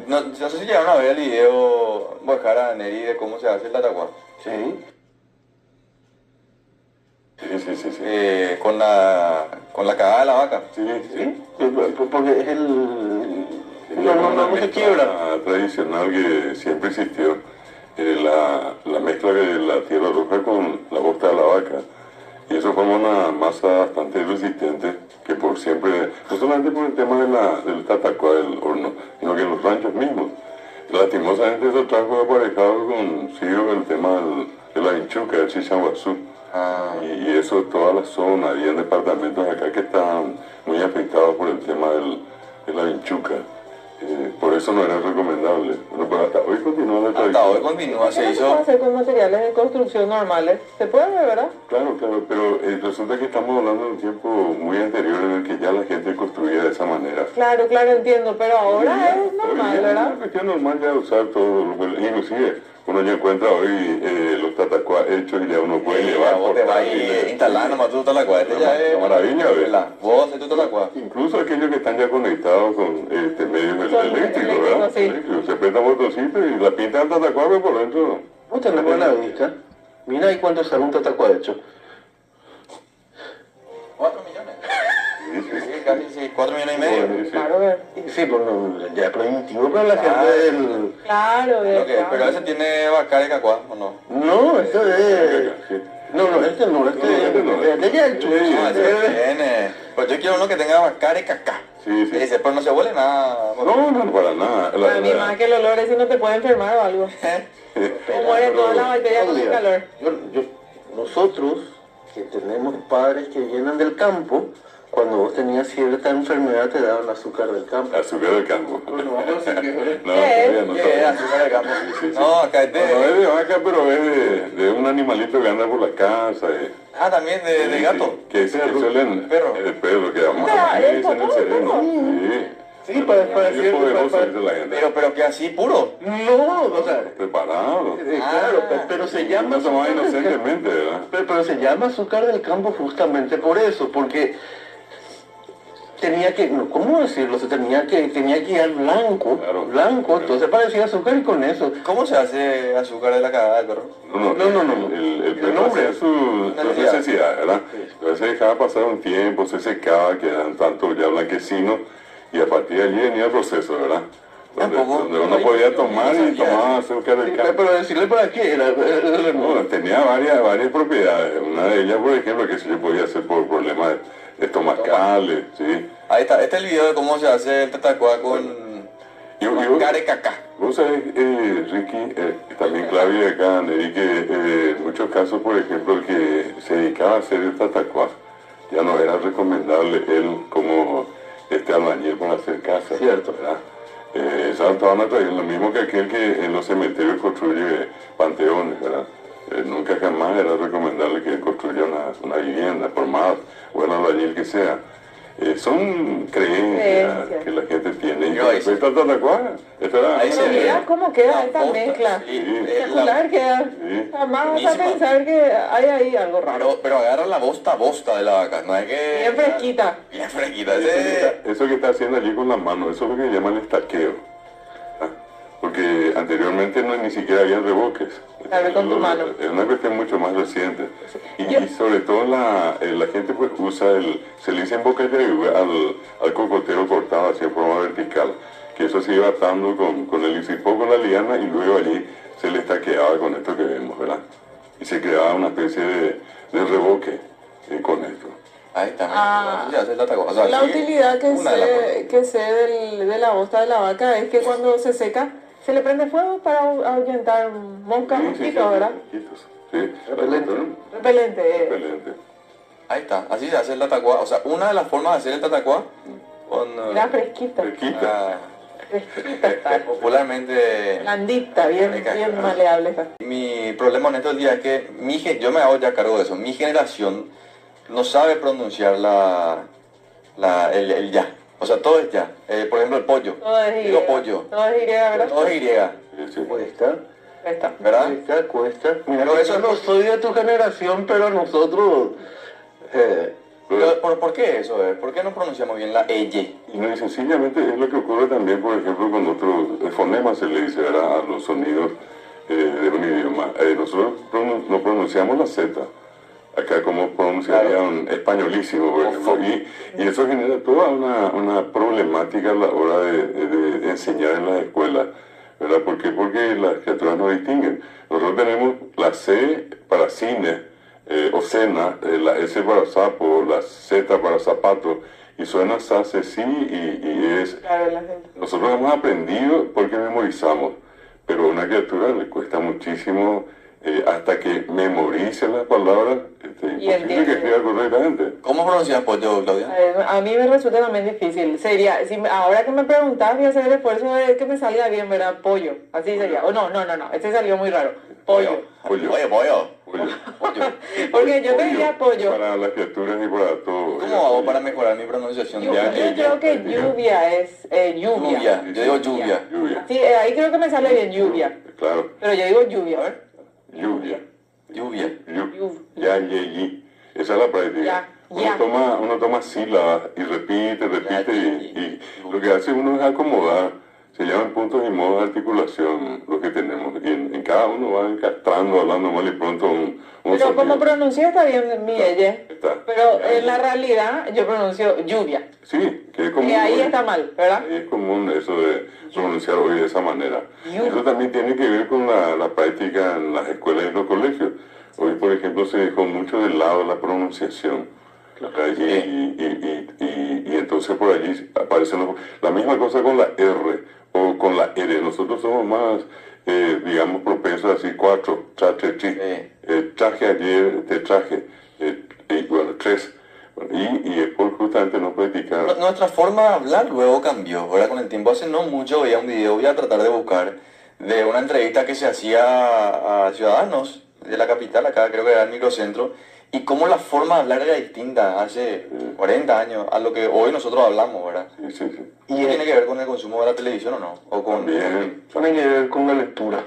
No, no sé si llegaron a ver el video Guajara Neri de cómo se hace el tatacuá. Sí. Sí. Con la cagada de la vaca. Sí, sí. Porque es el... No se quiebra. mezcla tradicional que siempre existió. La mezcla de la tierra roja con la bosta de la vaca. Y eso forma una masa bastante resistente que por siempre, no solamente por el tema del tatacuá del horno, sino que en los ranchos mismos. Lastimosamente eso trajo aparejado consigo el tema de la vinchuca, del chichamguazú. Y eso toda la zona, había departamentos acá que estaban muy afectados por el tema de la vinchuca. Por eso no era recomendable. Bueno, pero hasta hoy continúa la tradición. Hasta hoy continúa, se ¿Qué se hizo. puede hacer con materiales de construcción normales? Se puede ver, ¿verdad? Claro, pero resulta que estamos hablando de un tiempo muy anterior en el que ya la gente construía de esa manera. Claro, entiendo, pero ahora es normal, Hoy es ¿verdad? una cuestión normal ya usar todo, inclusive uno ya encuentra hoy los tatacuá hechos y ya uno puede llevar. Vos te vas y instalás nomás tu tatacuá. Este ya es una maravilla, ¿verdad? Vos haces tu tatacuá. Incluso aquellos que están ya conectados con medios eléctricos, ¿verdad? Sí. Eléctricos. Se presta botoncito y la pinta del tatacuá ve por dentro. Vos tenés buena vista. Mira ahí cuánto sale un tatacuá hecho. 4 millones. Sí. Sí, casi 4 millones y medio. Sí. Claro, ver. Sí, pues ya es primitivo para la gente del... Claro, Pero ese tiene vaca de cacuá, ¿o no? No, esto es... Sí. No, este no, este ya es chulo. No, ese tiene. Pues yo quiero uno que tenga vaca de cacá. Sí. Y dice, pero no se huele nada. No, para nada. A mí más que el olor es si no te puede enfermar o algo. O mueren todas las bacterias con el calor. Nosotros, que tenemos padres que vienen del campo, cuando vos tenías cierta enfermedad te daban azúcar del campo. Azúcar del campo. Bueno, vamos a decir que No, ¿Qué es? todavía no ¿Qué es sabía. azúcar de campo? Sí. No, acá es No es de... de vaca, pero es de un animalito que anda por la casa. Ah, también de gato. Sí, que suelen... Perro. El perro que vamos Ah, a el dicen el popó, sereno. el Sí, para Es poderoso, dice la gente. Pero que así puro. No, o sea, Preparado. claro, pero se llama No tomaba azúcar del campo. inocentemente, ¿verdad? Pero se llama azúcar del campo justamente por eso, porque tenía que, no, ¿cómo decirlo? Tenía que ir blanco, Claro. blanco, entonces parecía azúcar y con eso. ¿Cómo se hace azúcar de la cagada del perro? No. El perro nombre. hacía sus necesidades, ¿verdad? Entonces se dejaba pasar un tiempo, se secaba, quedaban tanto ya blanquecinos y a partir de allí venía el proceso, ¿verdad? Tampoco. Donde uno podía tomar y tomaba azúcar del campo. Pero decirle para qué era. No, tenía varias propiedades. Una de ellas, por ejemplo, que se le podía hacer por problemas estomacales, ¿sí? Ahí está, este es el video de cómo se hace el tatacuá con vaca de cacá. Vos sabés, Ricky, también Claudia acá, Neri, que en muchos casos, por ejemplo, el que se dedicaba a hacer el tatacuá, ya no era recomendable él como albañil para hacer casas. Cierto. ¿Verdad? Estaban atrayendo lo mismo que aquel que en los cementerios construye panteones, ¿verdad? Nunca jamás era recomendable que él construya una vivienda, por más buen albañil que sea. Son creencias que la gente tiene. Y Yo ahí sí. respecto al tatacuá, esto era... Ahí se Pero ve. mira cómo queda La esta posta, mezcla. sí, Espectacular queda. Sí. Jamás vas a Buenísima. pensar que hay ahí algo raro. Pero agarra la bosta de la vaca, no es que... Bien fresquita. Bien fresquita. Ese... Eso que está haciendo allí con la mano, eso es lo que llaman estaqueo. ¿Ah? Porque anteriormente ni siquiera había revoques. Tal vez con tu mano. Es una cuestión mucho más reciente. Yo- Y sobre todo la gente pues usa se le dice en boca al cocotero cortado así en forma vertical, que eso se iba atando con el isipó, con la liana, y luego allí se le estaqueaba con esto que vemos, ¿verdad? Y se creaba una especie de revoque con esto. Ahí está. Ah. Así se hace el tatacuá. O sea, La sí, utilidad que una de las formas. sé de la bosta de la vaca es que cuando se seca se le prende fuego para ahuyentar moscas, mosquitos, ¿verdad? Mosquitos, sí. Repelente. Repelente. Repelente. Ahí está, así se hace el tatacuá. O sea, una de las formas de hacer el tatacuá con... Mira, fresquita. Fresquita. Fresquita está. popularmente... Blandita, bien maleable está. Mi problema honesto del día es que yo me hago ya cargo de eso. Mi generación no sabe pronunciar el ya. O sea, todo es ya. Por ejemplo, el pollo. Todo es Digo Y. pollo. Todo es Y, ¿verdad? Todo es Y. Sí. Cuesta. Está. ¿Verdad? Cuesta. Mira, Pero que eso yo no soy de tu generación, pero nosotros... Pero, ¿por qué eso? ¿Por qué no pronunciamos bien la EY? Y no, y sencillamente es lo que ocurre también, por ejemplo, con otros fonema se le dice, ¿verdad?, a los sonidos de un idioma. Nosotros no pronunciamos la Z. Acá como pronunciaría un españolísimo, por ejemplo. Y eso genera toda una problemática a la hora de enseñar en las escuelas, ¿verdad? ¿Por qué? Porque las criaturas no distinguen. Nosotros tenemos la C para cine, o cena, la S para sapo, la Z para zapato, y suena sase, sí, y es... Claro, la gente. Nosotros hemos aprendido porque memorizamos, pero a una criatura le cuesta muchísimo hasta que memorice las palabras, imposible que escriba correctamente. ¿Cómo pronuncias pollo, Claudia? A mí me resulta también difícil. Sería, ahora que me preguntás, voy a hacer el esfuerzo de que me salga bien, ¿verdad? Pollo. Así sería. O no. Este salió muy raro. Pollo. Pollo. Pollo. Porque yo te diría pollo. Para las criaturas y para todo. ¿Cómo hago para mejorar mi pronunciación? Yo creo que lluvia es lluvia. Yo digo lluvia. Lluvia. Sí, ahí creo que me sale bien lluvia. Claro. Pero yo digo lluvia. A ver. Lluvia. Lluvia. Ya, ye. Esa es la práctica. Uno toma sílabas y repite, y lo que hace uno es acomodar. Se llaman puntos y modos de articulación lo que tenemos. Y en cada uno va encastrando, hablando mal y pronto un Pero sonido. como pronuncié está bien mi elle. Está. Pero en la realidad yo pronuncio lluvia. Sí, que es común. Y ahí hoy. está mal, ¿verdad? Es común eso de pronunciar hoy de esa manera. Lluvia. Eso también tiene que ver con la práctica en las escuelas y los colegios. Hoy, por ejemplo, se dejó mucho de lado la pronunciación. Y entonces por allí aparecen la misma cosa con la R o con la R. Nosotros somos más, digamos, propensos a decir 4, traje, chi. Traje ayer, te traje. Bueno, 3. Y es por justamente no practicar. Nuestra forma de hablar luego cambió, ahora con el tiempo. Hace no mucho veía un video, voy a tratar de buscar, de una entrevista que se hacía a ciudadanos de la capital, acá creo que era el microcentro, y cómo la forma de hablar era distinta hace 40 años a lo que hoy nosotros hablamos, ¿verdad? Sí. ¿Y tiene que ver con el consumo de la televisión o no? ¿O con También. Tiene que ver con la lectura.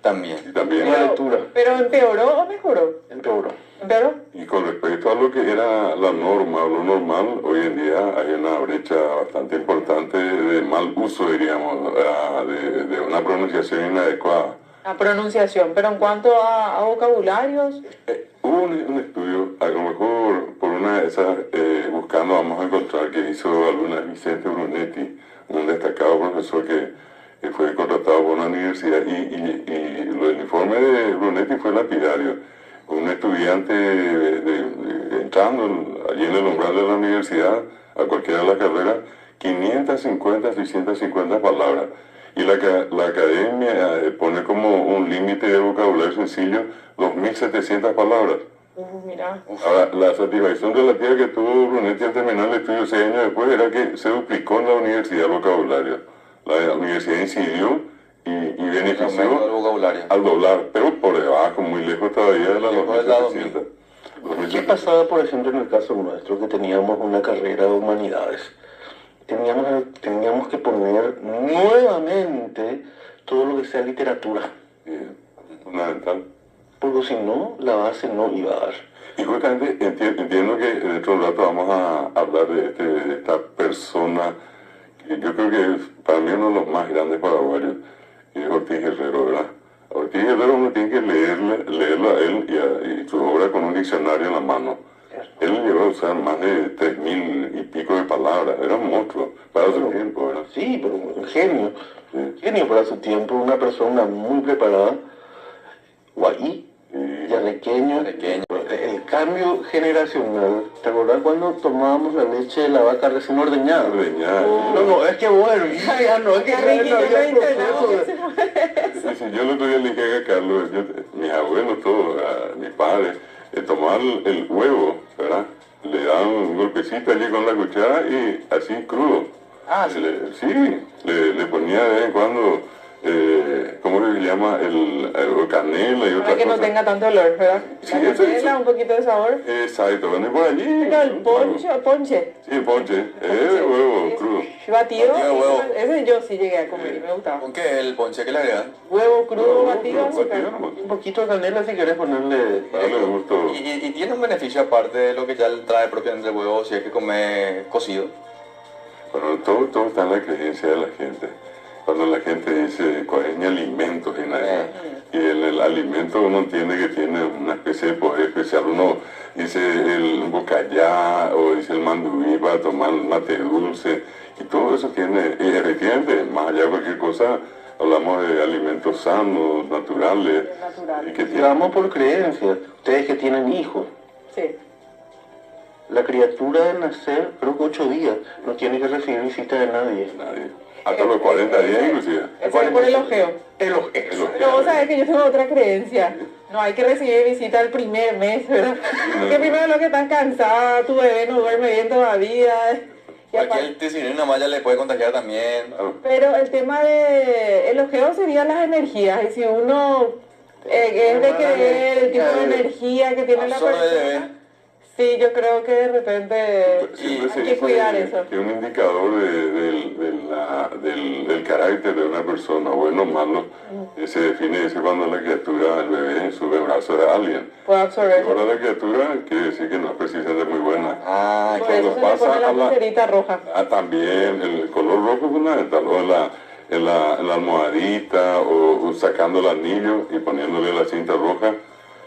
También. Y también. La lectura. Pero empeoró o mejoró. Empeoró. ¿Empeoró? Y con respecto a lo que era la norma o lo normal, hoy en día hay una brecha bastante importante de mal uso, diríamos, de una pronunciación inadecuada. La pronunciación. Pero en cuanto a vocabularios, Hubo un estudio, a lo mejor por una de esas, buscando vamos a encontrar, que hizo alguna vez Vicente Brunetti, un destacado profesor que fue contratado por una universidad, y el informe de Brunetti fue lapidario. Un estudiante entrando allí en el umbral de la universidad, a cualquiera de las carreras, 550, 650 palabras. Y la academia pone como un límite de vocabulario sencillo 2.700 palabras. mira. Ahora, la satisfacción relativa que tuvo Brunetti al terminar el estudio 6 años después era que se duplicó en la universidad el vocabulario. La universidad incidió y benefició el vocabulario. al doblar, pero por debajo, muy lejos todavía de las Lejos de la 2.700. ¿Qué pasaba, por ejemplo, en el caso nuestro, que teníamos una carrera de humanidades? Teníamos que poner nuevamente todo lo que sea literatura, Fundamental. porque si no, la base no iba a dar. Y justamente entiendo que dentro de un rato vamos a hablar de esta persona que yo creo que es para mí uno de los más grandes paraguayos, que es Ortiz Herrero, ¿verdad? A Ortiz Herrero uno tiene que leerlo a él y su obra con un diccionario en la mano. Él llegó a usar más de 3.000 y pico de palabras, era un monstruo para su tiempo, ¿verdad? Sí, pero un genio. Sí. Genio para su tiempo, una persona muy preparada, guaí, yarrequeño. El cambio generacional, ¿te acordás cuando tomábamos la leche de la vaca recién ordeñada? No, es que bueno, ya no, es que Ricky, no yo había me internado proceso que de- se fue. Sí, yo el otro día le dije a Carlos, mis abuelos, todos, mis padres, tomaban el huevo, ¿verdad? Le daban un golpecito allí con la cuchara y así crudo. Ah, sí. Le ponía de vez en cuando, ¿cómo se llama? El canela y Para otras que no cosas. tenga tanto olor, ¿verdad? Sí, La eso. canela, un poquito de sabor. Exacto, venden por allí. Pero el ponche. Sí, ponche, huevo crudo. Batido, Batido de huevo. ese yo sí llegué a comer y me gustaba. ¿Con qué? ¿El ponche que le agregan? Huevo crudo, batido, Batido azúcar. nomás. Un poquito de canela si querés ponerle... Darle gusto. Y tiene un beneficio aparte de lo que ya trae propiamente el huevo si es que come cocido. Bueno, todo está en la creencia de la gente. cuando la gente dice cuál es mi alimento, y el alimento uno entiende que tiene una especie de poder especial. Uno dice el bocayá o dice el mandubí para tomar mate dulce, y todo eso tiene, y efectivamente, más allá de cualquier cosa, hablamos de alimentos sanos, naturales. Y que Vamos por creencias. Ustedes que tienen hijos. Sí. La criatura de nacer, creo que 8 días, no tiene que recibir visita de nadie. nadie. Hasta los 40 días inclusive. Eso es por el ojeo. El ojeo. Pero vos sabés que yo tengo otra creencia. No hay que recibir visita el primer mes, ¿verdad? Porque primero lo que estás cansada, tu bebé no duerme bien todavía. Y aparte- Cualquier tesirina nada más ya le puede contagiar también. Pero el tema de el ojeo serían las energías. Y si uno es de creer el tipo de energía que tiene la Solo de persona, bebé. sí, yo creo que de repente Siempre se hay que dice cuidar eso. que un indicador del carácter de una persona, bueno o malo, se define dice, cuando la criatura, el bebé, en su brazo de alguien. Puedo absorber. Ahora la criatura quiere decir que no es precisamente muy buena. Ah, Por que eso lo se le pasa pone la a la- pulserita roja. También el color rojo es fundamental, o en la almohadita, o sacando el anillo y poniéndole la cinta roja.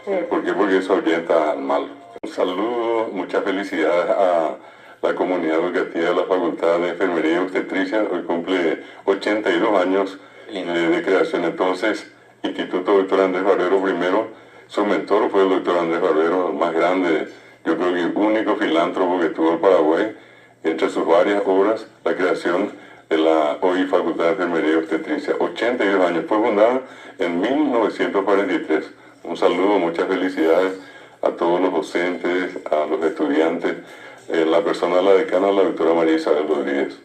Sí. ¿Por qué? Porque eso ahuyenta al mal. Un saludo, muchas felicidades a la comunidad educativa de la Facultad de Enfermería y Obstetricia. Hoy cumple 82 años Lindo. de creación. Entonces, Instituto Doctor Andrés Barbero primero, su mentor fue el doctor Andrés Barbero, el más grande, yo creo que el único filántropo que tuvo el Paraguay. Entre sus varias obras, la creación de la hoy Facultad de Enfermería y Obstetricia. 82 años, fue fundada en 1943. Un saludo, muchas felicidades a todos los docentes, a los estudiantes, la persona de la decana, la doctora María Isabel Rodríguez.